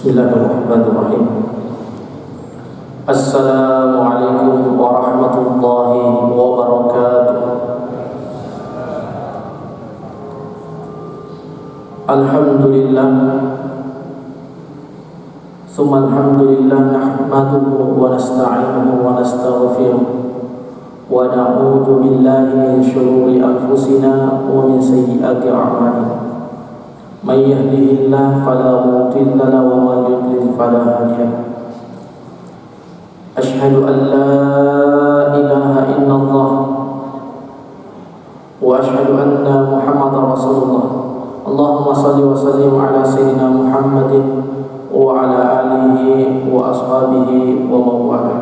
Bismillahirrahmanirrahim. Assalamualaikum warahmatullahi wabarakatuh. Alhamdulillah, summa alhamdulillah, nahmaduhu wa nasta'inuhu wa nastaghfiruh wa na'udzu billahi min shururi anfusina wa min sayyiati a'malina. Man yahdihillahu fala mudilla lahu wa man yudlil fala hadiya lahu. Asyhadu an la ilaha illallah wa asyhadu anna Muhammadar Rasulullah. Allahumma salli wa sallim ala sayyidina Muhammadin wa ala alihi wa ashabihi wa mawala.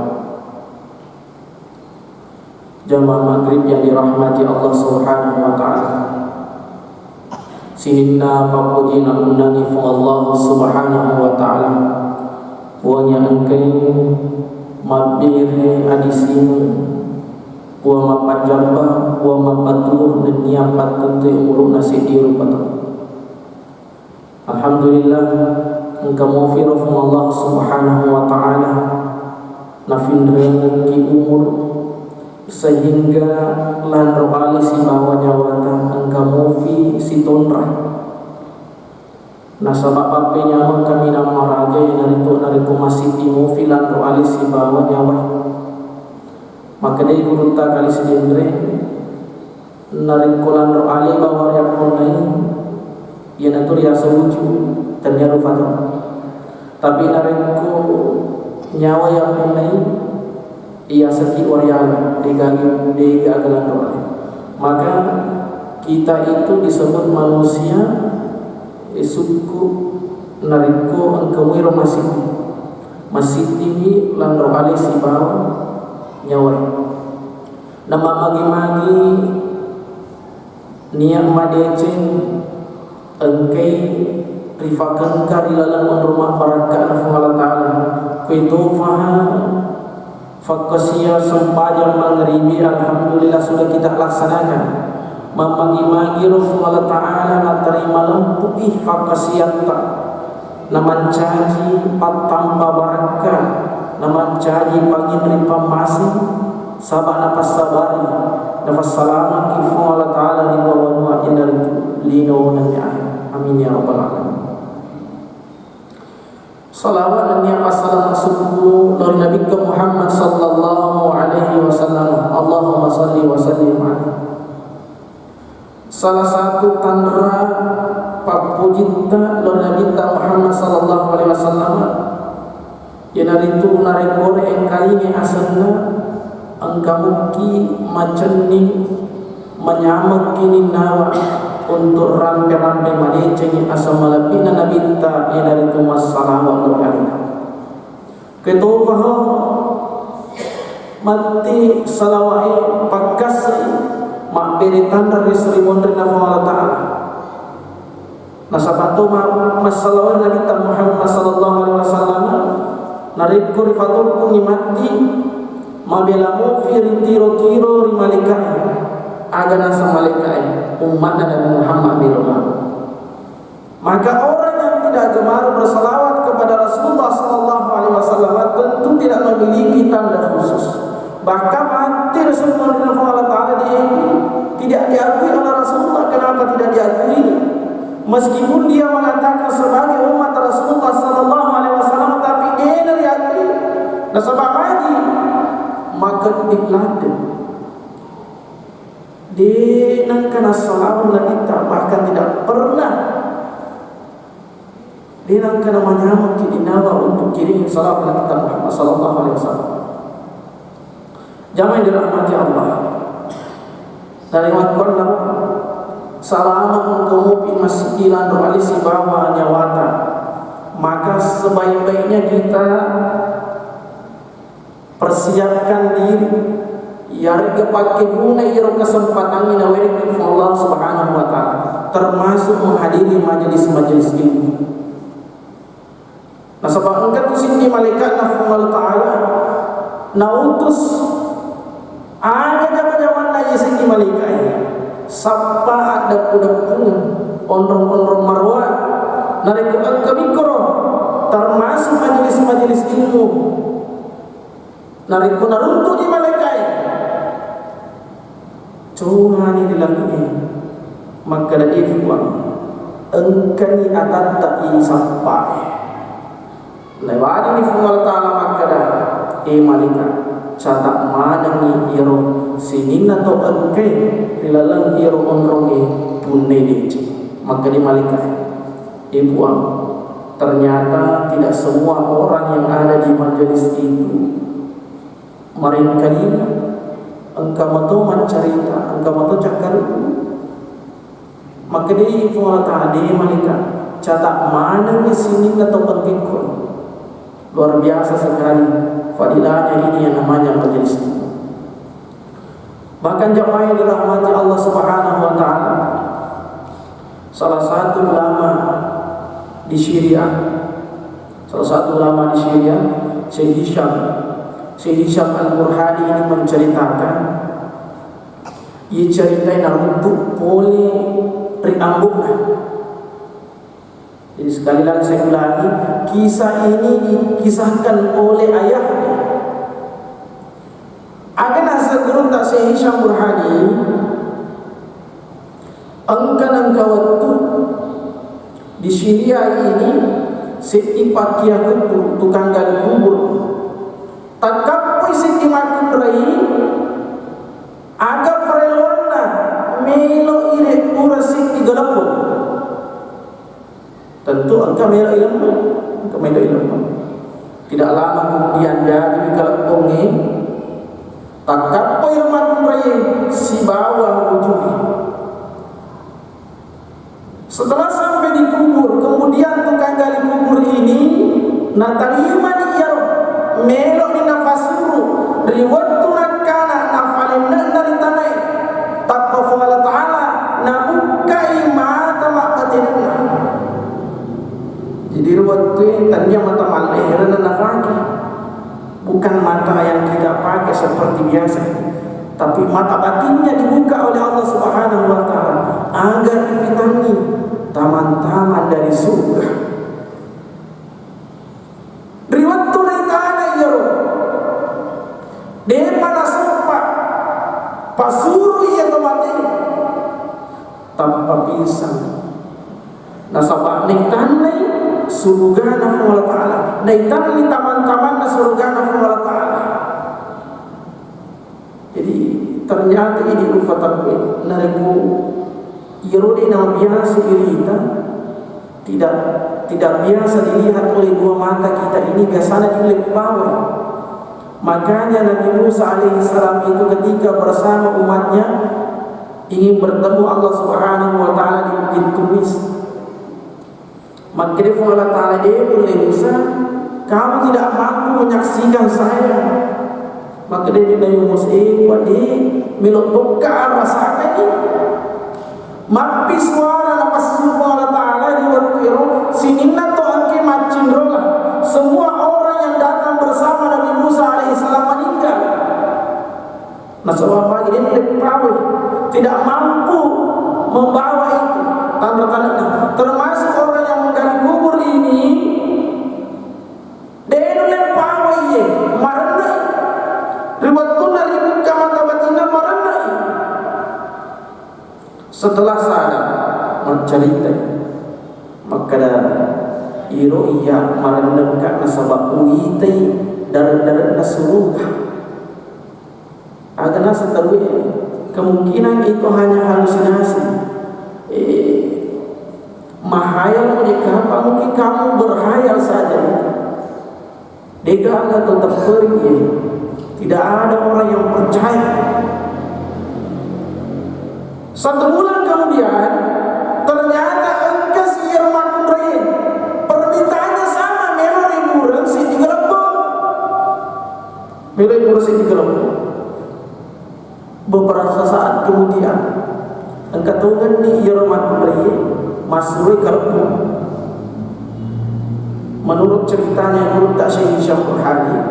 Jamaah maghrib yang dirahmati Allah Subhanahu wa ta'ala, sininna papuji na undangi fu Allah Subhanahu wa ta'ala wa nyangkai mabire adisin wa mapajamba wa mapatuh dan nyapat tentu umur nasi diru patah. Alhamdulillah, engkau mufirah fu Allah Subhanahu wa ta'ala nafindra ki umur sehingga landro ali si bawa nyawata engkau mufi si tonra nasabak pape nyawa kami nama raja yang naritu masih di mufi landro ali si bawa nyawa. Maka dari kuruta kali sedendre nariku landro ali bawa yang konai ia natur ya selucu dan ya rufatu, tapi nariku nyawa yang konai ia seti waryana digagi agalan. Maka kita itu disebut manusia suku nariko engkau wiro masih tinggi landro ali si bawa nyawa. Nama magi-magi niat madeceng engkai rifakan karilalan rumah barakat Allah Ta'ala kuitufaha Fakasiya sempajang maghribi. Alhamdulillah sudah kita laksanakan. Memagi-magi Allah Ta'ala natari malam putih fakasiya tak naman caji patamba baraka naman caji pangin ripam masih sabah nafas sabari nafas salamat kifu Allah Ta'ala di bawah yang dari lino dan amin ya rabbal alamin. Salawat dan ni'mat salam subuh dari Nabi Muhammad sallallahu alaihi wasallam. Allahumma salli wa sallim alaihi. Salah satu tanda papujita dari Nabi Muhammad sallallahu alaihi wasallam yang dari itu narik goreng kalinya asalnya angkamuki maceni menyamak kini nawa untuk rampe-rampe maleceng asal malapina Nabi ta yang dari itu masalah waktu hari ketopah mati salawai pakas mak beri tanda risri mondri nafa Allah Ta'ala nasabatu masalah Nabi ta Muhammad sallallahu alaihi wasallam narik kurifatuku ni mati mabelamu firintiro-tiro rimalikai aga nasa malaikai umat Nabi Muhammad birullah. Maka orang yang tidak gemar bersalawat kepada Rasulullah sallallahu alaihi wasallam tentu tidak memiliki tanda khusus. Bahkan mati Rasulullah Allah Ta'ala tidak diakui oleh Rasulullah. Kenapa tidak diakui? Meskipun dia mengatakan sebagai umat Rasulullah sallallahu alaihi wasallam, tapi dia tidak diakui. Nah sebab lagi maka dipeladen di nangkana salawat Nabi bahkan tidak pernah di nangkana menyambut dinawa untuk kirim salawat Nabi Muhammad sallallahu alaihi wasallam. Jamaah dirahmati Allah, dari waktu salama engkau mupi masjid landro ali si bawa nyawata, maka sebaik-baiknya kita persiapkan diri yarga pakai guna iro kesempatan ina weri Allah Subhanahu wa ta'ala, termasuk menghadiri majelis-majelis ilmu. Nah sebab engkau tu sini malaikat Allah Ta'ala na utus ada jaman-jaman aja sini malaikat sapa ada kuda pun ondrong-ondrong marwah nariku angka mikro termasuk majelis-majelis ilmu nariko naruntu di malaikai cuma ni dilakuni maka dari fuang engkani atatta i sampai lewat ni fuang Allah Ta'ala maka dah malika catak mana ni iro sinin atau engkai dilalang iro onrongi punne deci maka di malika fuang ternyata tidak semua orang yang ada di majelis itu mereka ini engkau mahu mencerita, engkau mahu cakap, maka dia info Allah Ta'ala dia malaikat catat mana di sini atau pentingkul luar biasa sekali fadilahnya ini yang namanya majelis itu. Bahkan jemaah yang dirahmati Allah Subhanahu Wa Ta'ala, salah satu ulama di Syria, Syekh Hisham Al-Burhani ini menceritakan, ia ceritain untuk boleh riambukna. Jadi sekali lagi saya ulangi, kisah ini dikisahkan oleh ayahnya. Akan asal gurun tak Syekh Hisham Burhani, engkau waktu di Syria ini setiap pagi aku tukang gali kubur. Takap pun segi makun rai agak perelona melo ire urasi di galapun. Tentu engkau melo ilmu. Tidak lama kemudian jadi galapun ini takap pun yang makun rai si bawah ujungnya. Setelah sampai di kubur, kemudian tukang gali kubur ini natalima di yaro melo di nafasuru riwatu nakana nafalin dari tanai taqafu Allah Ta'ala nabukai mata maqatinna. Jadi riwatu tanya mata malih dan nafaki bukan mata yang kita pakai seperti biasa, tapi mata batinnya dibuka oleh Allah Subhanahu Wa Ta'ala agar divitangi taman-taman dari surga. Riwayat tunaitana yaro de mana sopa pasuru ia tomate tanpa pisang nasabak niktanai surga na Allah Ta'ala niktanai taman-taman na surga na Allah Ta'ala. Jadi ternyata ini rufatakwe nariku irode nama biasa irita tidak biasa dilihat oleh dua mata kita ini, biasanya dilihat bawah. Makanya Nabi Musa alaihissalam itu ketika bersama umatnya ingin bertemu Allah Subhanahu Wa Ta'ala di Bukit Tumis, maka dia Allah Ta'ala dia oleh Musa, kamu tidak mampu menyaksikan saya. Maka dia Nabi Musa wadi melotokkan arah sana ini mapi suara lepas sumpah Allah Ta'ala di waktu itu sinina to angke macin rola. Semua orang yang datang bersama Nabi Musa alaihissalam meninggal. Nah sebab pagi dia perawi tidak mampu membawa itu tanda-tanda, termasuk orang yang menggali kubur ini dia perawi ye marana riwatuna ribuka mata batina marana. Setelah sadar mencerita maka iro iya marendengkan nasabak uitai darah-darah nasuruh agak nasa terwe kemungkinan itu hanya halusinasi mahayal mereka apa mungkin kamu berhayal saja dega agak tetap pergi tidak ada orang yang percaya. Satu bulan kemudian ternyata engkau siar makun rai permintaannya sama melo riburan si digelepon beberapa saat kemudian engkau tahu kan ni siar makun rai masuk gelepon. Menurut ceritanya menurut Syekh Hisham Burhani,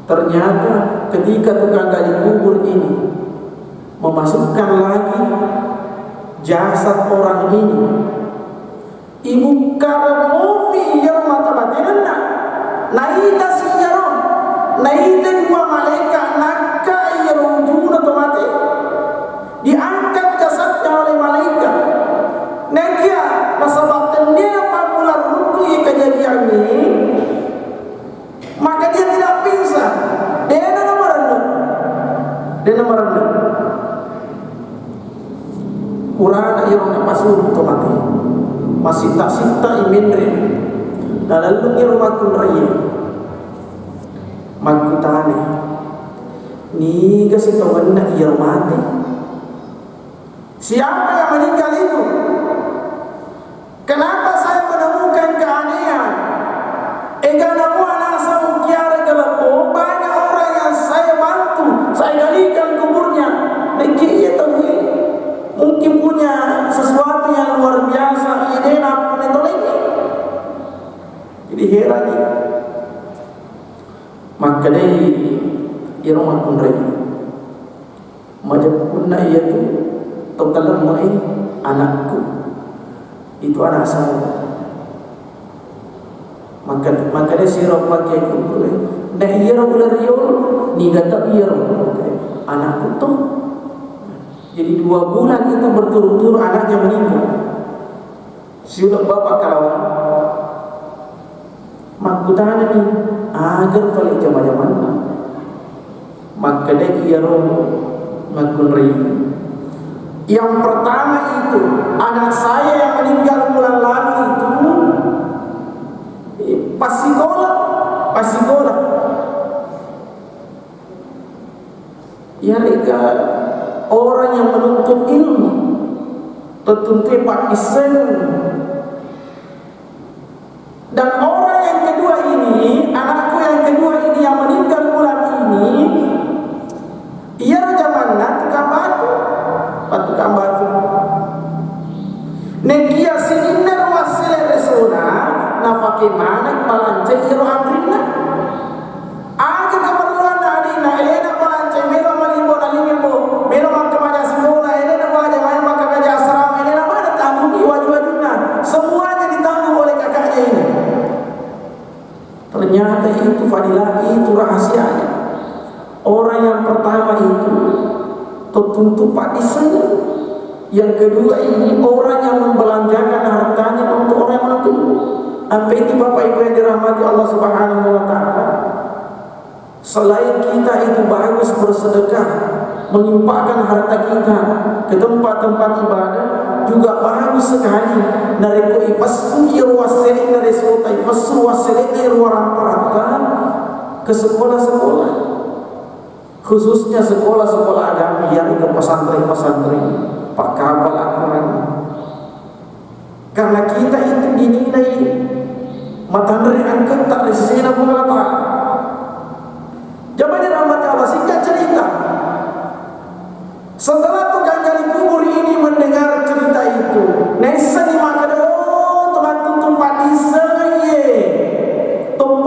ternyata ketika tukang gali kubur ini memasukkan lagi jasad orang ini, ibu karamofi yang mata naida siyaro naida dua malaikat nakka yarujuna tomate diangkat jasadnya oleh malaikat nekia nasababkan dia apabila rukui kejadian ini maka dia tidak pingsan dia merendah kurang yang pasur tomate masih tak sita imindri dalam rumah kunraya magkutane ni kasi kawan na iya mati. Siapa yang meninggal itu? Kenapa saya menemukan keanehan? Namu anak saya kiara galapo banyak orang yang saya bantu, saya galikan kuburnya. Niki ia tahu mungkin punya sesuatu yang luar biasa. Ini nak itu lagi. Jadi heran. Maka dari irong akun rai majap punna ia tu tokalan mai anakku itu anak saya maka dari sirap pakai ku dah ia ular riol ni gata ia anakku tu jadi 2 bulan itu berturut-turut anaknya meninggal siulah bapak kawan makutana ni agar kali zaman-zaman maka dia iaroh makunri yang pertama itu anak saya yang meninggal bulan lalu itu pasikola ya mereka orang yang menuntut ilmu tertentu Pak Isen dan orang yang kedua ini anakku yang kedua ini yang meninggal bulan ini ia zamanna tukang batu nekia sininer wasile resona nafake mana balance iro andrina aga keperluan adina elena balance melo malimbo nalimbo melo makamaja sekolah elena baja main makamaja asrama elena mana tanggung wajib-wajibnya semuanya ditanggung oleh kakaknya ini. Ternyata itu fadilah, itu rahasianya. Orang yang pertama itu tertentu padisanya. Yang kedua ini orang yang membelanjakan hartanya untuk orang yang mampu. Apa itu Bapak Ibu yang dirahmati Allah Subhanahu wa taala? Selain kita itu bagus bersedekah, melimpahkan harta kita ke tempat-tempat ibadah, juga bagus sekali nariko ipasu irwaseli dari sota ipasu waseli irwaran perata ke sekolah-sekolah, khususnya sekolah-sekolah agama yang ke pesantren-pesantren pak kabal Al-Quran. Karena kita itu dinilai matahari angkat tak resena mengelata. Jamannya rahmat Allah singkat cerita. Setelah tukang gali kubur ini mendengar cerita itu, nesa di makado teman tempat disaye,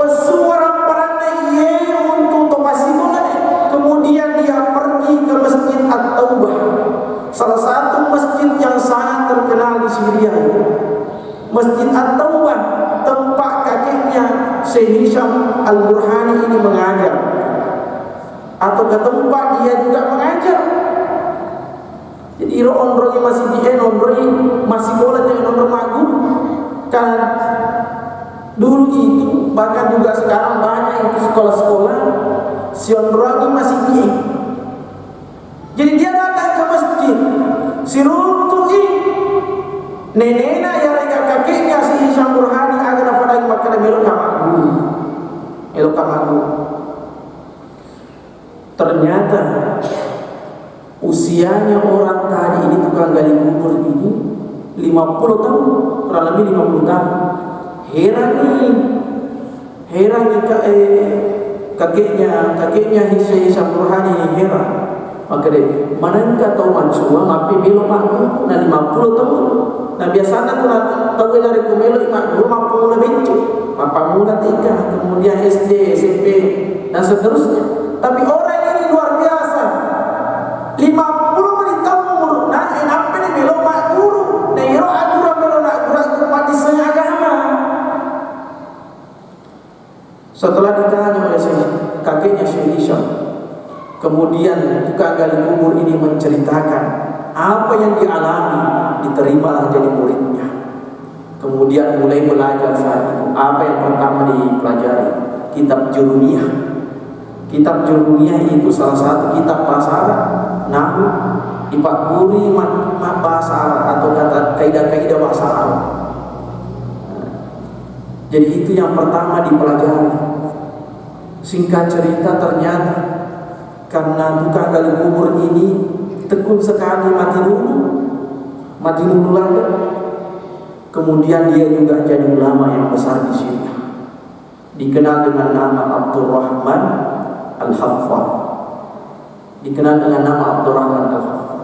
suara parane ye untuk topasimulan. Kemudian dia pergi ke Masjid At-Taubah, salah satu masjid yang sangat terkenal di Syria. Masjid At-Taubah tempat kakeknya Syekh Hisham Al-Burhani ini mengajar, atau ke tempat dia juga mengajar. Jadi iro ondrogi masih di ondrogi masih boleh jadi ondrog magu kan dulu itu bahkan juga sekarang banyak itu sekolah-sekolah si ondrogi masih di. Jadi dia datang ke masjid si runtuki neneknya ya reka kakeknya si Hisham Burhani agar pada makan elok magu. Ternyata usianya orang tadi ini tukang gali kubur ini 50 tahun, kurang lebih 50 tahun. Heran nih kakeknya Hisham Burhani ini heran. Maka dia mana enggak tahu mansua ngapi belok aku na 50 tahun. Nah biasanya tuh tahu dari kumelo 50 lebih itu. Apa mula tingkah, kemudian SD, SMP dan seterusnya. Tapi orang ini luar biasa. 50 menit umur, nah apa ni belok mak guru, nero agura belok nak guru padisnya agama. kemudian tukang gali kubur ini menceritakan apa yang dialami, diterimalah jadi muridnya. Kemudian mulai belajar saat itu. Apa yang pertama dipelajari? Kitab Jurumiyah. Kitab Jurumiyah itu salah satu kitab bahasa Arab, nahu, dipakuri bahasa Arab atau kata kaidah-kaidah bahasa Arab. Jadi itu yang pertama dipelajari. Singkat cerita, ternyata karena tukang gali kubur ini tekun sekali mati dulu lagi. Kemudian dia juga jadi ulama yang besar di Syria, dikenal dengan nama Abdurrahman Al-Haffar. Dikenal dengan nama Abdurrahman Al-Haffar.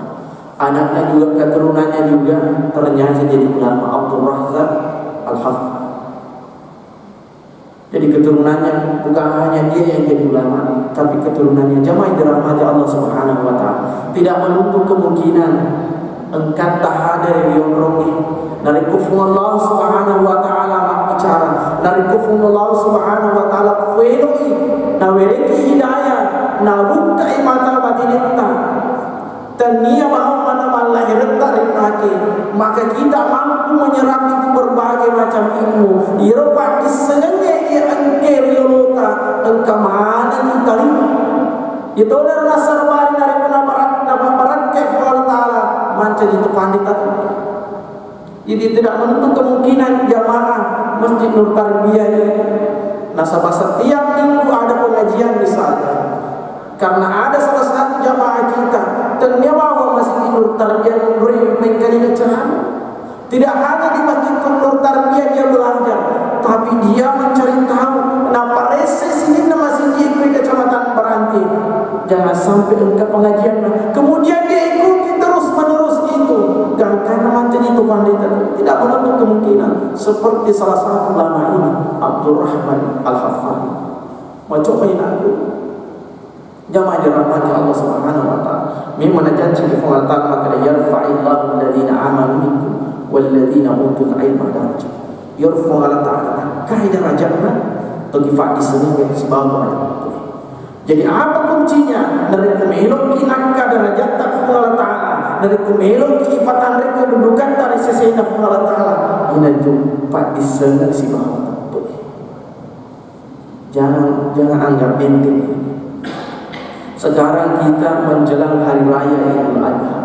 Anaknya juga, keturunannya juga ternyata jadi ulama, Abdurrahman Al-Haffar. Jadi keturunannya bukan hanya dia yang jadi ulama, tapi keturunannya. Jamaah dirahmati Allah Subhanahu wa taala. Tidak menutup kemungkinan engkau tak hadir yang rogi dari kufur Allah Subhanahu wa taala bicara dari kufur Allah Subhanahu wa taala kueloi na wereki hidayah na buka mata batinita tania bahwa mana malahir tarik maka kita mampu menyerap itu berbagai macam ilmu iropa disengenge ia engke riolota engkau mana diterima itu dari nasar bari dari penabaran ke Allah taala macam itu pandit. Jadi tidak menutup kemungkinan jamaah Masjid Nur Tarbiyah ini nasabah setiap minggu ada pengajian di sana. Karena ada salah satu jamaah kita ternyata Masjid Nur Tarbiyah memberi mengkali ceramah. Tidak hanya di Masjid Nur Tarbiyah dia belajar, tapi dia mencari tahu kenapa reses ini masih di Kecamatan Beranti. Jangan sampai engkau pengajian kemudian dia ikuti terus menerus itu. Dan karena macam itu pandita tidak menutup kemungkinan seperti salah satu ulama ini Abdurrahman Al-Haffar. Macam main aku jamaah dirahmati Allah Subhanahu wa taala. Memang janji di Allah maka yarfa'illahu alladziina aamanu minkum walladzina utul ilma darajat. Yarfa'u Allah taala kaidah rajana bagi fadis ini sebab. Jadi apa kuncinya? Dari kumelok kinaka derajat takwa Allah Ta'ala, dari kumelok kiifatan mereka kedudukan dari sisi takwa Allah Ta'ala. Ini jumpa di sana si bawah. Jangan anggap enteng. Sekarang kita menjelang hari raya Idul Adha.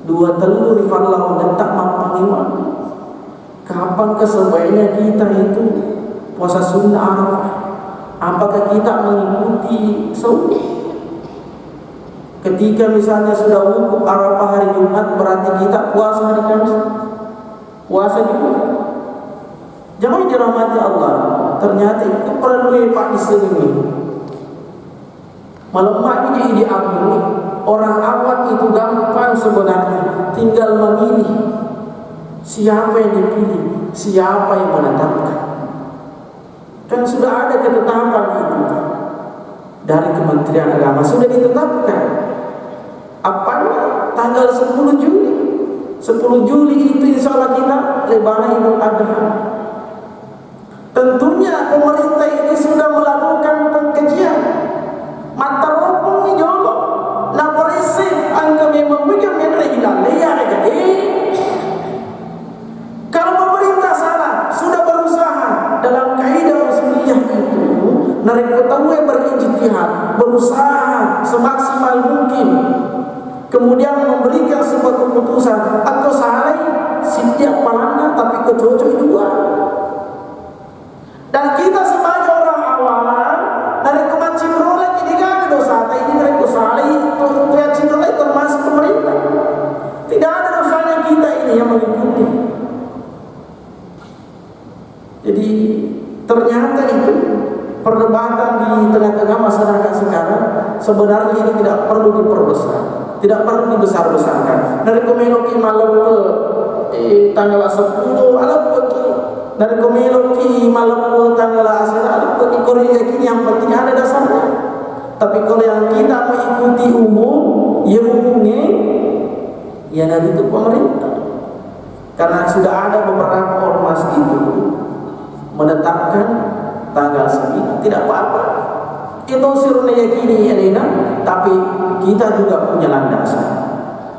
Dua telur di farlah menyetak mampangima. Kapan sebaiknya kita itu puasa sunnah Arafah? Apakah kita mengikuti saum? Ketika misalnya sudah wukuf Arafah hari Jumat, berarti kita puasa hari Kamis. Puasa juga. Jangan dirahmati Allah. Ternyata itu perlu Pak disini. Malam ini jadi aku. Orang awam itu gampang sebenarnya. Tinggal memilih siapa yang dipilih, siapa yang menetapkan. Kan sudah ada ketetapan itu dari Kementerian Agama, sudah ditetapkan. Apanya? Tanggal 10 Juli. 10 Juli itu insya Allah kita lebaran Idul Adha. Tentunya pemerintah ini sudah melakukan pengkajian. Mata opung ni jolo. Na perisi angka memang begini menrehilang leya jadi. Kalau pemerintah salah sudah berusaha dalam kaidah usuliyah itu, mereka tahu berijtihad, berusaha semaksimal mungkin, kemudian memberikan sebuah keputusan atau salah setiap palana tapi kecocok dua. Dan kita sebagai orang awam dari kemancing rolek ini kan dosa ini mereka salah itu rolek termasuk pemerintah. Tidak ada dosanya kita ini yang mengikuti. Jadi ternyata itu perdebatan di tengah-tengah masyarakat sekarang sebenarnya ini tidak perlu diperbesar, tidak perlu dibesar-besarkan. Dari komeloki malam tanggal 10 alam bagi dari komeloki malam tanggal 10 alam bagi Korea kini yang penting ada dasarnya. Tapi kalau yang kita mengikuti umum, ya umumnya ya dari itu pemerintah. Karena sudah ada beberapa ormas itu menetapkan tanggal 9, tidak apa-apa. Itu sirna yakini ya, tapi kita juga punya landasan.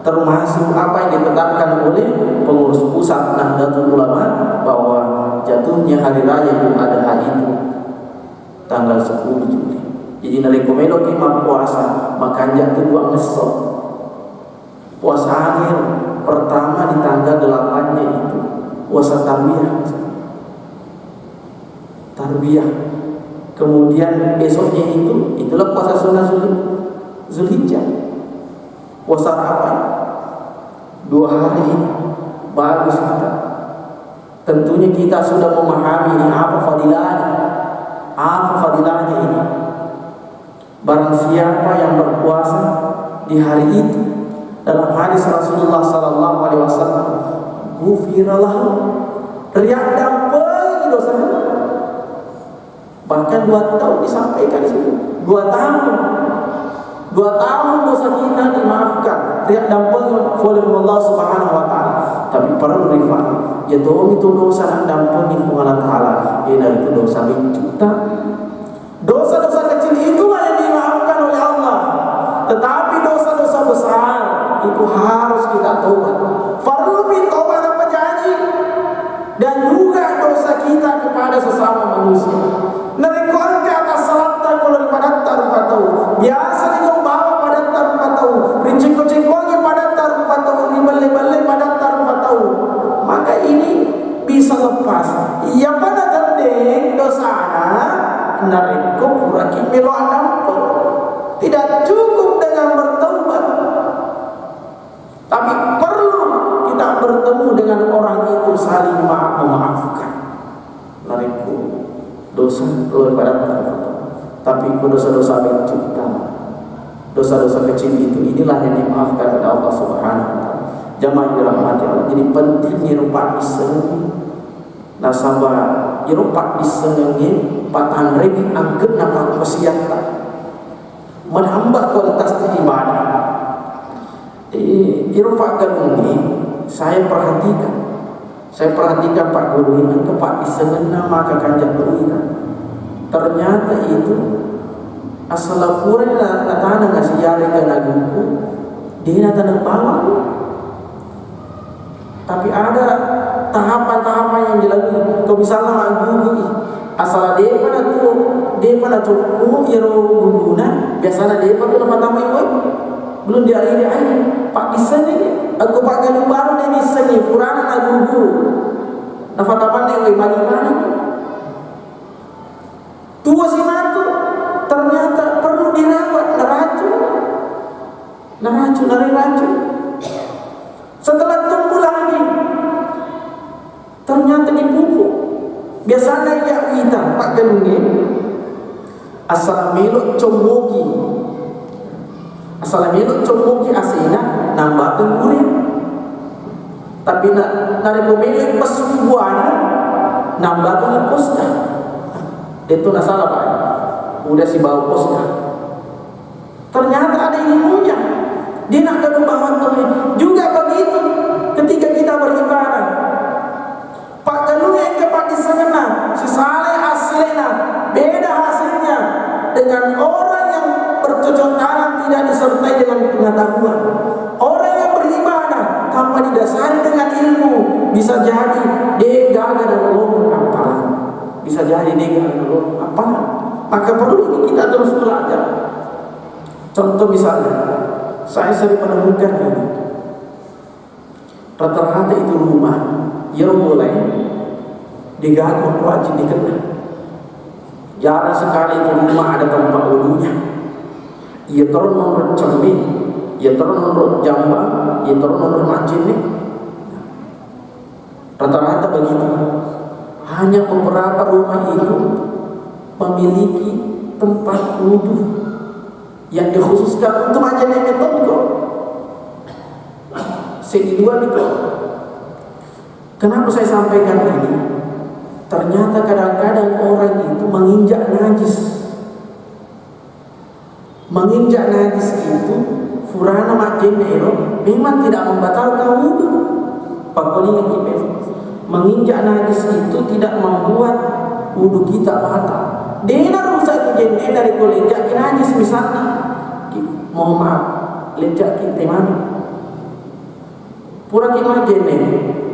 Termasuk apa yang ditetapkan oleh pengurus pusat Nahdlatul Ulama bahwa jatuhnya hari raya Idul Adha itu tanggal 10 Juli. Jadi nalika melo ki puasa maka jatuh dua ngesok. Puasa akhir pertama di tanggal 8-nya itu puasa tarbiyah. Tarbiyah. Kemudian besoknya itulah puasa sunnah Zulhijjah. Puasa apa? 2 hari ini bagus kita. Tentunya kita sudah memahami ini apa fadilahnya ini. Barang siapa yang berpuasa di hari itu, dalam hadis Rasulullah sallallahu alaihi wasallam, ghufira lahu, riak dampeng dosanya. Bahkan 2 tahun disampaikan di situ. 2 tahun dosa kita dimaafkan, riak dampeng oleh Allah Subhanahu wa taala. Tapi para rifat, ya itu dosa yang dampeng di Allah taala, itu dosa juta. Dosa-dosa kecil itulah yang dimaafkan oleh Allah. Tetapi dosa-dosa besar itu harus kita tobat. Fardu bi taubat apa janji? Dan juga dosa kita kepada sesama manusia. Nerikon ke atas salat kalau pada taruh biasa dibawa pada taruh rincik-rinciknya pada taruh dibalik-balik pada taruh. Maka ini bisa lepas. Ia pada terdeng dosa nariko puraki melo adampo. Tidak cukup dengan bertaubat, tapi perlu kita bertemu dengan orang itu saling memaafkan. Nariko dosa pada tapi dosa-dosa mencipta, dosa-dosa kecil inilah yang dimaafkan oleh Allah Subhanahu wa taala. Jamaah dirahmati Allah. Jadi penting irupat disenengi nasabah irupat disenengi patan regi angkat napa kesiata menambah kualitas ibadah. Irupat ini saya perhatikan Pak Guru ini kepak disenengi nama kakak Guru ini. Ternyata itu asal pura natana ngasih jari ke naguku dia natana bawah. Tapi ada tahapan-tahapan yang dilalui. Kau misalnya naguku asal dia pada cukup iro guna biasanya dia pada dapat nama ibu belum dia Pak bisa nih aku Pak Galuh baru dia bisa nih purana naguku dapat apa nih balik-balik. Tua si matu ternyata perlu dirawat racun. Setelah tumbuh lagi ternyata dipupuk. Biasanya ya kita Pak Galungi asal melok comoki asina nambah tenggurin. Tapi nari pemilik pesubuana nambah posta. Itu nggak salah Pak. Udah si bawa poska. Ternyata ada ilmunya. Dia nak kena bawa teman. Juga begitu. Ketika kita beribadah, Pak Galuh yang kepak disengena, si saleh hasilnya beda hasilnya dengan orang yang bercocok tanam tidak disertai dengan pengetahuan. Orang yang beribadah tanpa didasari dengan ilmu bisa jadi dia gagal dan lompat apalan. Bisa jadi dia gagal apalan. Maka perlu kita terus belajar. Contoh misalnya, saya sering menemukan ini. Rata-rata itu rumah yang mulai diganggu wajib dikenal. Jarang sekali itu rumah ada tempat wudunya. Ia turun menurut cermin, ia turun menurut jambang, ia turun menurut masjid ni. Rata-rata begitu. Hanya beberapa rumah itu memiliki tempat wudu yang dikhususkan untuk masjid yang itu. Kedua itu. Kenapa saya sampaikan ini? Ternyata kadang-kadang orang itu menginjak najis. Menginjak najis itu furana majene memang tidak membatalkan wudu. Pakolinya kita menginjak najis itu tidak membuat wudu kita batal. Dena rusak itu jende dari kolejak kena najis misalnya. Mohon maaf, lecak kita mana? Pura kita jende,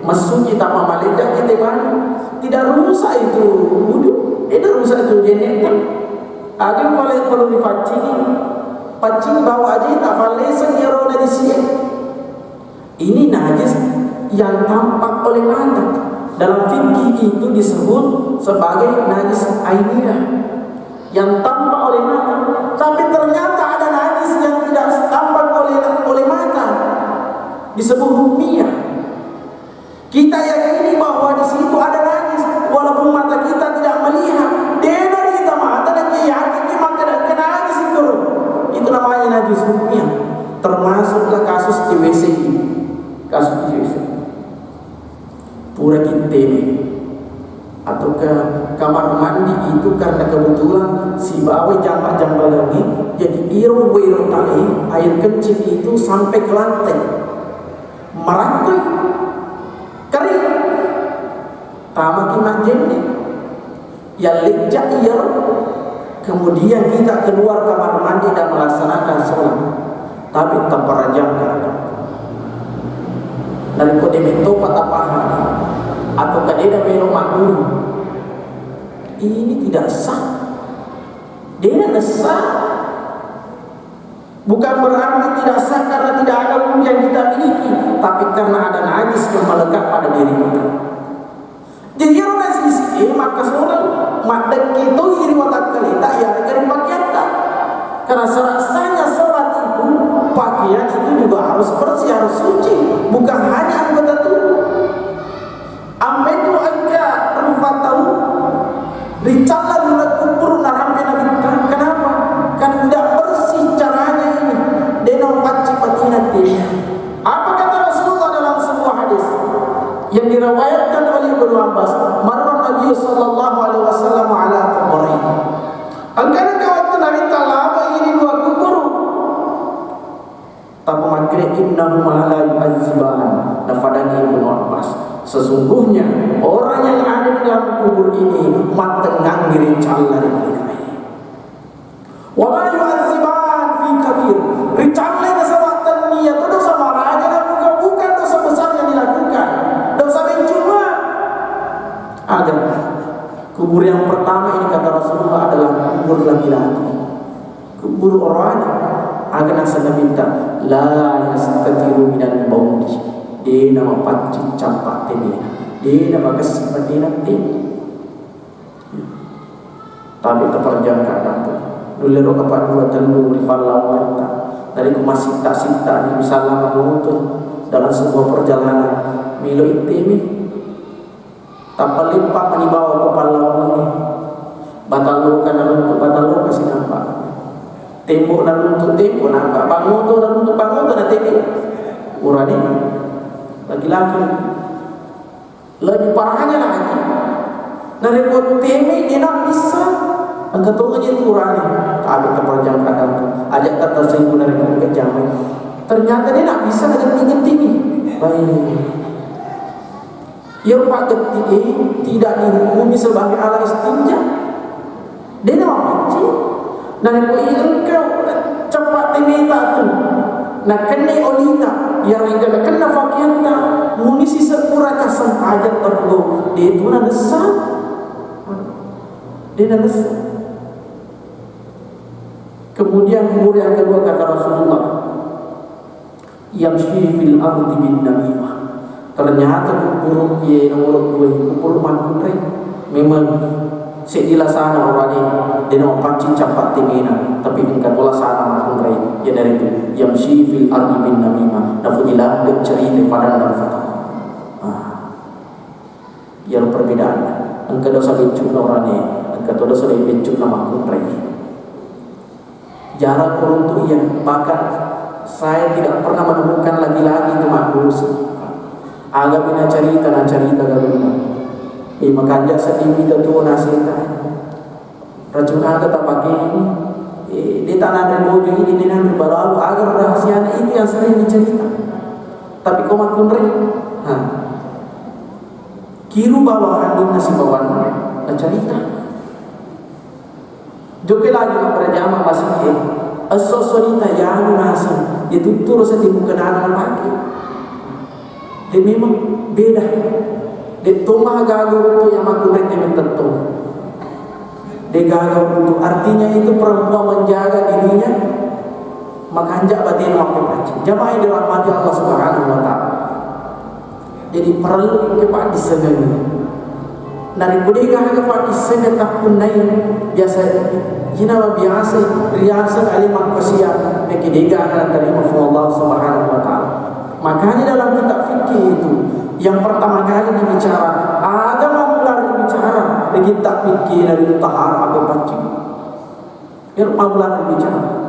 masuk kita mama lecak kita mana? Tidak rusak itu wudu. Dena rusak itu jende kan? Agar kalau dipacing bawa aja tak falesen ya roh najis. Ini najis yang tampak oleh mata. Dalam fikih itu disebut sebagai najis ainiyah, yang tampak oleh mata. Tapi ternyata ada najis yang tidak tampak oleh mata, disebut hukmiyah. Kita yakini bahwa di situ ada najis walaupun mata kita tidak melihat. Dia dari kita mata dan dia yakin dia maka kena najis itu. Itu namanya najis hukmiyah. Termasuklah kasus di WC ini. Kasus di WC. Pura kita atau ke kamar mandi itu karena kebetulan si bawa jambak-jambak lagi, jadi iru tali air kecil itu sampai ke lantai merantui kering tamak kimak jende yang lecak iru. Kemudian kita keluar kamar mandi dan melaksanakan sholat, tapi terperajangkan dan kode metopat apa atau kadeda belok makmur. Ini tidak sah. Dia tidak sah. Bukan berarti tidak sah karena tidak ada wudu yang kita miliki, tapi karena ada najis yang melekat pada diri kita. Jadi orang najis maka sholat madak itu iri watak kali tak ya dari pakaian tak. Karena serasanya sholat itu pakaian itu juga harus bersih, harus suci, bukan hanya anggota tubuh. Ambil itu agak berupa tahu Ricalah dulu kubur narampe nabi. Kenapa? Kan tidak bersih caranya ini. Denau paci patinati. Apa kata Rasulullah dalam sebuah hadis yang diriwayatkan oleh Ibnu Abbas? Marra Nabi sallallahu alaihi wasallam ala kuburi. Angkana kawat nabi talaba ini dua kubur. Tapi makre innahu la yu'azziban. Nafadani Ibnu Abbas. Sesungguhnya orang yang ada di dalam kubur ini matengang diri calon mereka. Wa ma yu'adziban fi kabir. Ricalai kesabatan niat itu dosa marah aja bukan dosa besar yang dilakukan. Dosa mencuma. Ada kubur yang pertama ini kata Rasulullah adalah kubur laki-laki. Kubur orang agar nasabah minta la yastatiru minal baudi. Dia nama pancing campak temena. Dia nama kesempatan dia nanti. Tapi terperjang keadaan tu. Dulu roh kapan dua telur di falau kata. Dari masih tak sinta di misalnya menguntun dalam sebuah perjalanan. Milo intimi. Tapal lipat menibawa ke falau ini. Batal lu kasih nampak. Tembok dan untuk tembok nampak. Bangun tu dan untuk bangun tu nanti ni. Urani. Laki-laki lebih parahnya lagi dari temi dia nak bisa angkat aja kurang tapi terperjang kadang tu ajak tersinggung dari kejam ternyata dia nak bisa dengan tinggi baik yang pak ketik tidak dihukumi sebagai alat istinja dia nak macam dari engkau cepat temi tak tu nak kena olita yang enggak kena fakirna munisi sepura kasam ajak tergo dia itu nak besar dia nak besar. Kemudian kubur yang kedua kata Rasulullah yang fil ardi bin namimah. Ternyata kubur yang nomor 2 kubur mankurai memang sedilah sana orang ini dia nak pancing capat timena tapi engkau bola sana mankurai ya dari itu yang fil ardi bin namimah nafudilah dan cerita pada dalam fatah. Yang perbedaan engkau dosa bincuk orang ini engkau dosa bincuk nama mankurai. Jarak untuk yang bahkan saya tidak pernah menemukan lagi-lagi itu maklus. Agak bina cerita gabungan. Makanya sedih kita tu nasita. Racun agak tak pakai ini. Di tanah dan bojo ini dengan berbaru agar rahasia itu yang sering dicerita. Tapi kau maklum kiru bawahan di nasi bawaan cerita. Joke lagi pada jamaah masih asosolita yang nasa itu terus di muka dana lagi. Dia memang beda. Dia tomah gagal itu yang aku yang tentu. Dia gagal itu artinya itu perempuan menjaga dirinya maka anjak batin waktu macam. Jamaah yang dirahmati Allah Subhanahu wa taala. Jadi perlu kepada disegani. Dari budaya kepada disegani tak punai biasa. Jina biasa riasa aliman kasihan bagi dega akan terima Allah Subhanahu wa taala. Makanya dalam kitab fikih itu yang pertama kali dibicara agama mulai dibicara di kitab fikih dari tahar apa pacing. Yang mulai dibicara.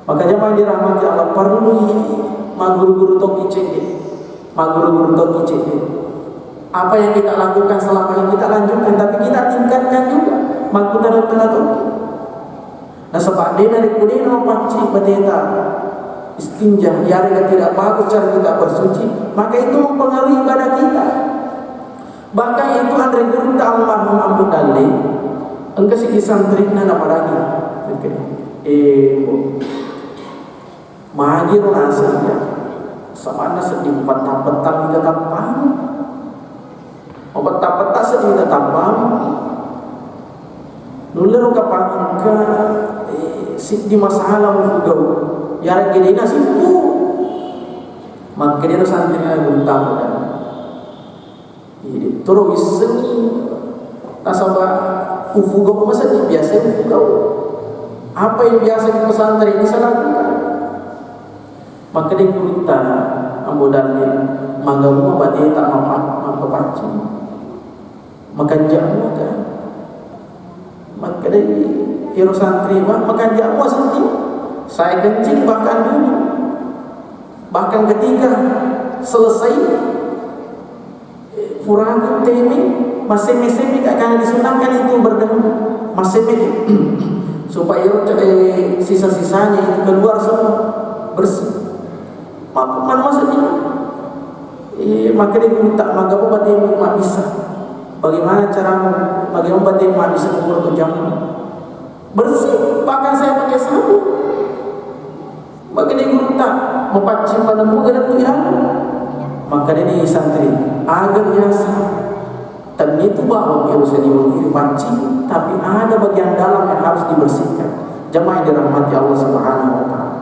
Maka jamaah dirahmati Allah perlu maguru-guru tok icek. Maguru-guru tok icek. Apa yang kita lakukan selama ini kita lanjutkan tapi kita tingkatkan juga makutan tanah. Nah sebab dia dari kuda nama panci bateta istinja yang tidak bagus cara kita bersuci maka itu mempengaruhi ibadah kita. Bahkan itu Andre Guru almarhum Abu Dalil engkau si santri nana paragi magi rasa ya sama nasa di petang kita tapang petang sedih kita tapang nuler kapang ka di masalah mengugau ya gini nasi maka dia santri lagi utang jadi terus seni nasabah ufugau masa dia biasa ufugau apa yang biasa di pesantren ini saya lakukan maka dia kurita ambodannya manggamu apa dia tak mampu pancing maka jamu kan maka dia hero santri maka jamu sendiri saya kencing bahkan dulu bahkan ketika selesai furagu temi masih akan disunahkan itu berdahulu masih supaya sisa-sisanya itu keluar semua bersih mana maksudnya maka dia minta maka apa dia bisa bagaimana cara bagaimana dia bisa mengukur jamu bersih bahkan saya pakai sabun bagi dia minta mempacim padamu gak ada maka dia santri agar biasa dan itu bahwa dia bisa dipancing tapi ada bagian dalam yang harus dibersihkan. Jamaah yang dirahmati Allah Subhanahu wa taala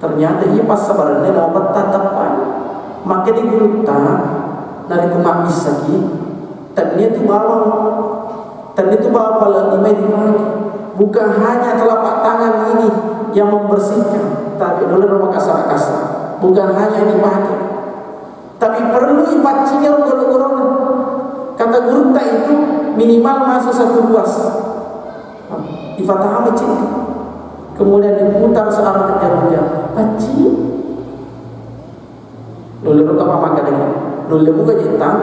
ternyata ia pas sabarnya mau bertatapan maka dia minta dari kumak isaki dan itu bawa pala lima bukan hanya telapak tangan ini yang membersihkan tapi dulu kasar-kasar bukan hanya dipakai tapi perlu ipacinya goro-goro kata guru itu minimal masuk satu ruas ifatah macam kemudian diputar searah kejauh-jauh paci dulu apa maka dengan dulu buka jentang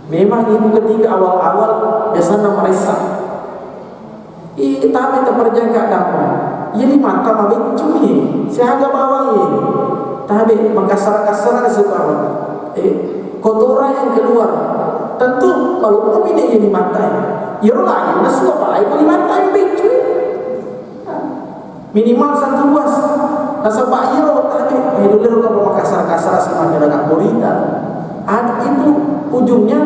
memang ibu ketika awal-awal biasanya merasa tapi terperjangka dapat ini mata mabik cumi siaga bawah ini tapi mengkasar-kasar ada sebab kotoran yang keluar tentu kalau kami ini mata ya lagi nasu apa lagi kalau mata yang becu minimal satu ruas nasabah iro tapi dulu kalau mengkasar-kasar sama masyarakat Borida ada itu ujungnya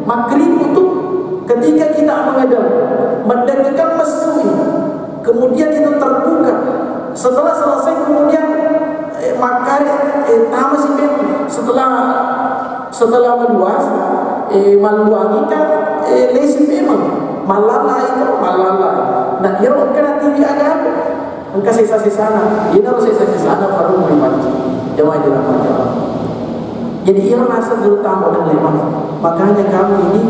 makrib itu ketika kita mendengarkan mesui kemudian itu terbuka setelah selesai kemudian makar tamas itu setelah meluas meluangi kan lesin memang malala nah ia kena tinggi agak engkau sisa-sisa ini harus sisa-sisa baru menikmati jamaah dirahmati Allah. Jadi ia rasa terutama dan lima makanya kami ini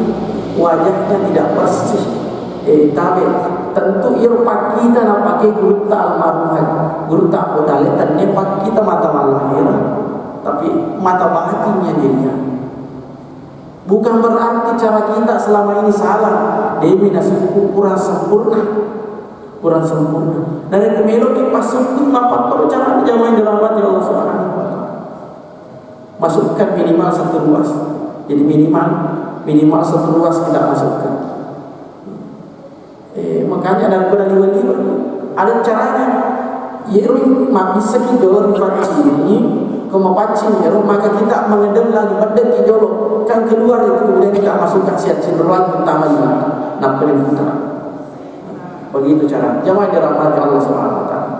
wajahnya tidak bersih tapi tentu ia pakai kita nak pakai guru almarhum guru tak bodale dan dia pakai kita mata lahir tapi mata batinnya dirinya bukan berarti cara kita selama ini salah demi nasuku kurang sempurna dari kemelok pas sempurna apa perlu cara jamaah dirahmati Allah Subhanahu wa taala masukkan minimal satu ruas jadi minimal satu ruas kita masukkan Makanya ada liwa-liwa ada caranya. Yero bisa kita rifaci ini kemapacin yero, maka kita mengedem lagi pada kijolo kan keluar itu, kemudian kita masukkan siat cenderung utama juga napelin putra. Begitu cara jamaah dirahmati Allah Subhanahu wa taala.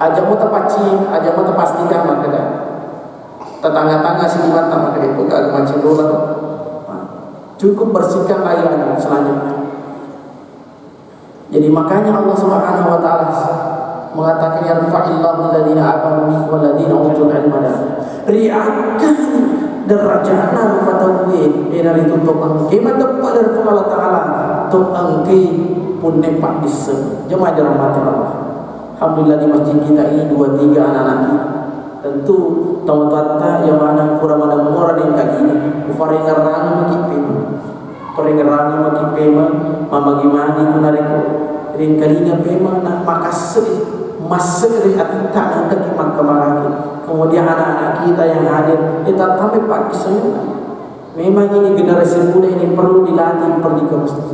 Aja mau tepaci, aja mau tepastikan maka dah tetangga-tangga sini mata maka itu gak macam dolar. Cukup bersihkan lagi selanjutnya. Jadi makanya Allah Subhanahu wa taala mengatakan yarfa'illahu alladziina aamanu minkum walladziina utul ilma darajat. Riakan derajatna fatawwi dari tutup angke tepat dari Allah taala tutup angke pun nepak dise. Jemaah dirahmati Allah. Alhamdulillah di masjid kita ini 2-3 anak-anak kita. Tentu tahu-tahu yang mana kurang ada murah di kaki ini. Ufaringarang begitu. Ufaringarang begitu mama gimana itu nariko. Ring kalinya memang nak makasih masuk dari atita yang kekiman kemaraki. Kemudian anak-anak kita yang hadir kita sampai pagi saya. Memang ini generasi muda ini perlu dilatih pergi ke masjid.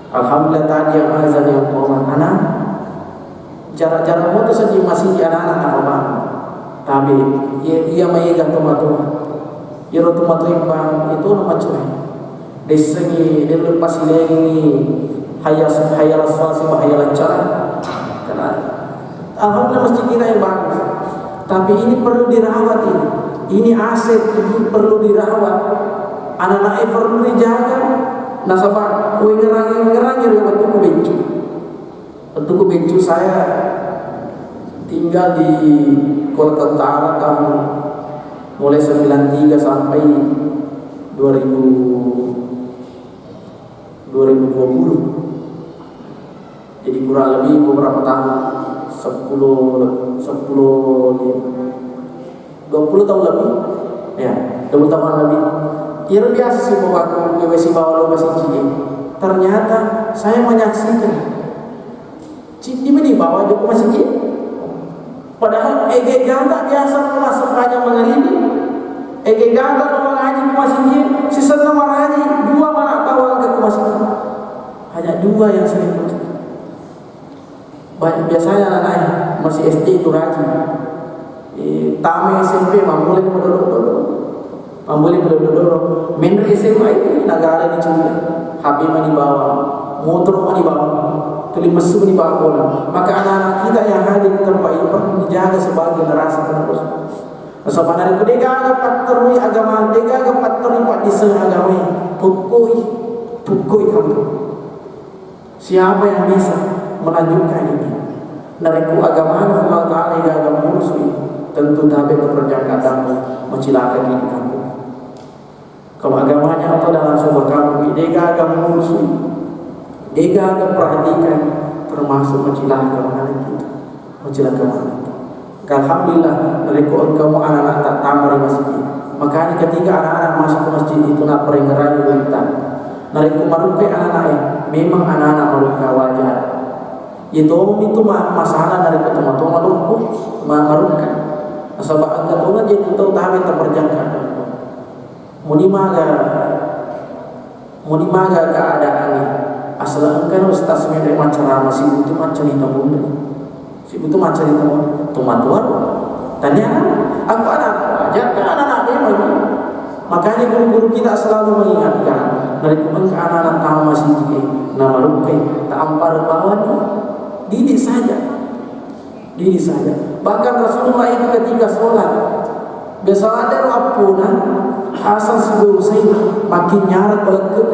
Alhamdulillah tadi yang azan yang qawman anak cara-cara moto saja masih anak-anak apa tapi ia menyegang tomat-tomat ia tomat-tomat itu nama cuy desengi dia lepas ini hayal asfal sama hayal cara karena alhamdulillah masjid kita yang bagus, tapi ini perlu dirawat ini aset ini perlu dirawat, anak-anak perlu dijaga. Nasabah kue ngerangi dari bentuk bencu saya tinggal di Kota Tentara tahun mulai 93 sampai 2020. Jadi kurang lebih beberapa tahun 20 tahun lebih ya 20 tahun lebih. Ya biasa sih bawa WC bawa masih ciki. Ternyata saya menyaksikan ciki ini bawa juga masih ciki. Padahal EG ganda biasa masuk aja mengelini. EG ganda orang haji masih ciki. Sisa nomor haji 2 mana bawa ke masih ciki. Hanya 2 yang sering masuk. Banyak biasanya anak-anak masih SD itu rajin. Tame SMP mamulin Pambuli berdodoro, menri SMA itu negara di Cina, HP di bawah, motor di bawah, kelimesu di bawah bola. Maka anak-anak kita yang hadir di tempat itu perlu dijaga sebagai generasi penerus. Sebab dari dega patterni agama, dega patterni padisen agama, tukui kamu. Siapa yang bisa melanjutkan ini? Nariku agama Allah Taala agama musuh, tentu tabe terperjaka dalam mencilaka diri kamu. Kalau agamanya atau dalam sumber kamu, dega agama musuh, dega agama perhatikan, termasuk mencilaka anak kita, mencilaka anak kita. Alhamdulillah, mereka engkau anak-anak tak tamar di masjid. Makanya ketika anak-anak masuk ke masjid itu nak peringerayu kita, mereka merukai anak-anak, memang anak-anak merukai wajah. Itu masalah dari ketemu-temu merukai. Sebab angkatnya jadi tahu tahu terperjangka. Muni maga keadaan ini asal engkau ustaz dari macam si itu macam itu bunda si itu macam itu tomatuan tanya aku anak aja kan anak memang makanya guru-guru kita selalu mengingatkan dari anak-anak tahu masih nama rukai tak ampar bawahnya didik saja bahkan Rasulullah itu ketika sholat biasa ada apuna asal sebelum saya makin nyarat melekep.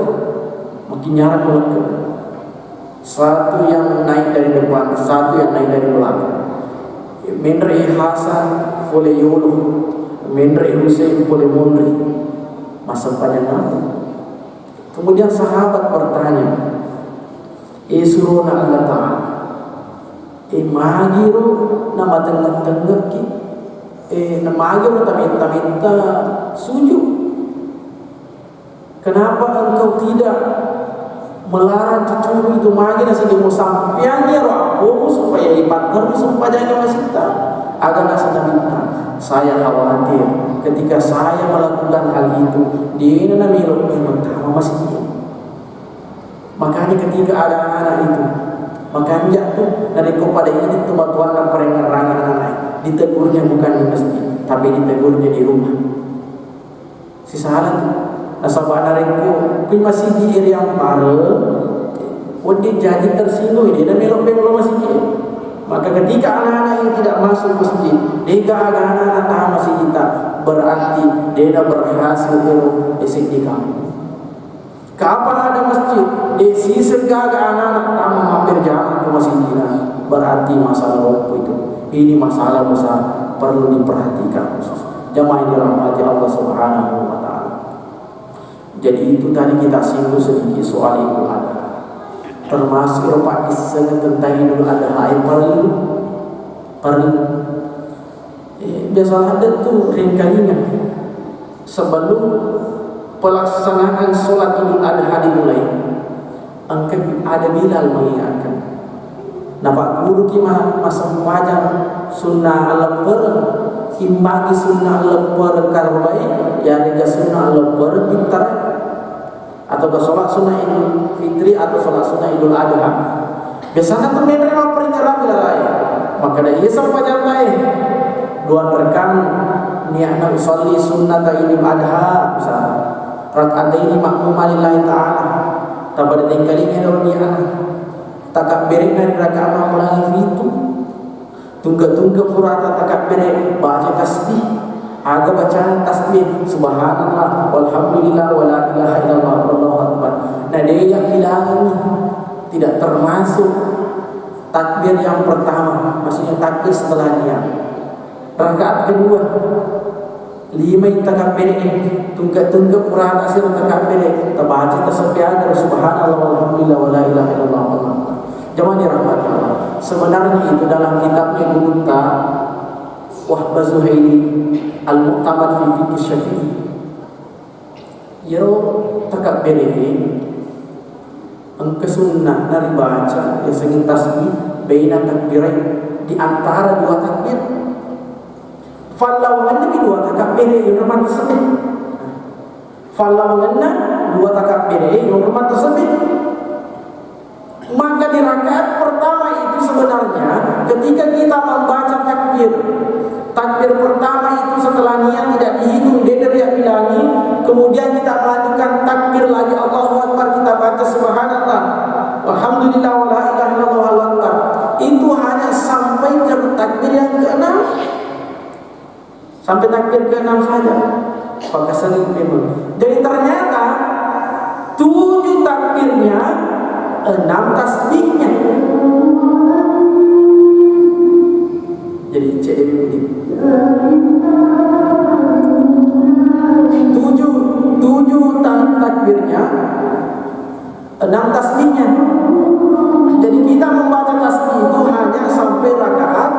Satu yang naik dari depan, satu yang naik dari belakang. Menri Hasan boleh yulu, Menri Husain boleh munri. Masa panjang apa? Kemudian sahabat bertanya, suruna Allah Ta'ala magiru nama tengah-tengah ki magiru minta sujud. Kenapa engkau tidak melarang cucu itu magi nasi demo sampiannya roh supaya dipatner sempadannya masih tak agar nasi minta. Saya khawatir ketika saya melakukan hal itu di namiru pertama masih. Makanya ketika ada anak itu Maka anjak tu dari kepada ini tu tuan dan perengar rangin anak. Ditegurnya bukan di masjid, tapi ditegurnya di rumah. Si salah tu nasabah nareko kui masih di area yang pare. Dia jadi tersinggung dia dah melok-melok masjid. Maka ketika anak-anak yang tidak masuk masjid, dia anak-anak tahu masjid kita, berarti dia dah berhasil esok di kamu. Kapan ada masjid, desi segala anak-anak tamu hampir jalan ke masjid kita, berarti masalah waktu itu. Ini masalah besar, perlu diperhatikan khusus. Jamaah yang dirahmati Allah Subhanahu wa Ta'ala. Jadi itu tadi kita singgung sedikit soal Idul Adha. Termasuk Eropa kisah tentang Idul Adha yang perlu. Biasalah ada tu ringkalingan sebelum pelaksanaan solat Idul Adha dimulai. Angkat ada Bilal mengingatkan. Nampak guru kima masa wajar sunnah al-lepar, imbagi sunnah al-lepar karbai, ya rega sunnah al-lepar pintar, atau ke solat sunnah Idul Fitri atau solat sunnah Idul Adha. Biasanya tu menerima peringatan Bilal. Maka dah ia sampai jantai dua rekan niatna usolli sunnah Idul Adha misalnya. Rakaat ini makmum lillahi ta'ala. Tabada tingkalinya dalam niat. Takak berek dari rakaat ulangi itu. Tunggu-tunggu furata takak berek baca tasbih. Aga bacaan tasbih subhanallah walhamdulillah wala ilaha illallah wallahu akbar. Nah dia yang hilang ini tidak termasuk takbir yang pertama, maksudnya takbir setelah dia. Rakaat kedua 5 takbir ini tunggu-tunggu pura nasir takbir tabaca tasbih agar subhanallah walhamdulillah wala ilaha illallah wallahu akbar. Jemaah dirahmati Allah. Sebenarnya itu dalam kitabnya Guru Wahbah Zuhaili Al-Muqtamad fi Fiqh Syafi'i. Yaro takbir ini angka sunnah dari baca ya sengit tasbih baina takbirain di antara dua takbir. Falau anna dua takbir yang normal tersebut. Falau anna dua takbir yang normal tersebut. Maka di rakaat pertama itu sebenarnya ketika kita membaca takbir pertama itu setelah niat tidak dihitung dia teriak bilangi, kemudian kita melanjutkan takbir lagi Allahu Akbar, kita baca subhanallah walhamdulillah wala ilaha illallah wallahu akbar. Itu hanya sampai ke takbir yang ke-6. Sampai takbir ke-6 saja. Maka sering memang. Jadi ternyata 7 takbirnya 6 tasbihnya. Jadi cek dia bunyi 7 takbirnya 6 tasbihnya. Jadi kita membaca tasbih itu hanya sampai rakaat,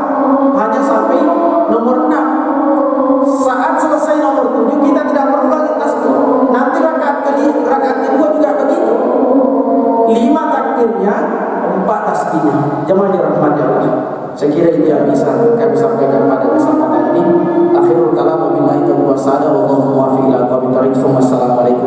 hanya sampai nomor 6. Saat selesai nomor 7 kita tidak perlu lagi tasbih. Nanti rakaat kedua juga begitu. 5 takbirnya, 4 tasbihnya. Jemaah dirahmati Allah. Saya kira itu yang bisa kami sampaikan pada kesempatan ini. Akhirul kalam wabillahi taufiq wa hidayah. Wallahu muwaffiq ila aqwamit thoriq. Wassalamualaikum.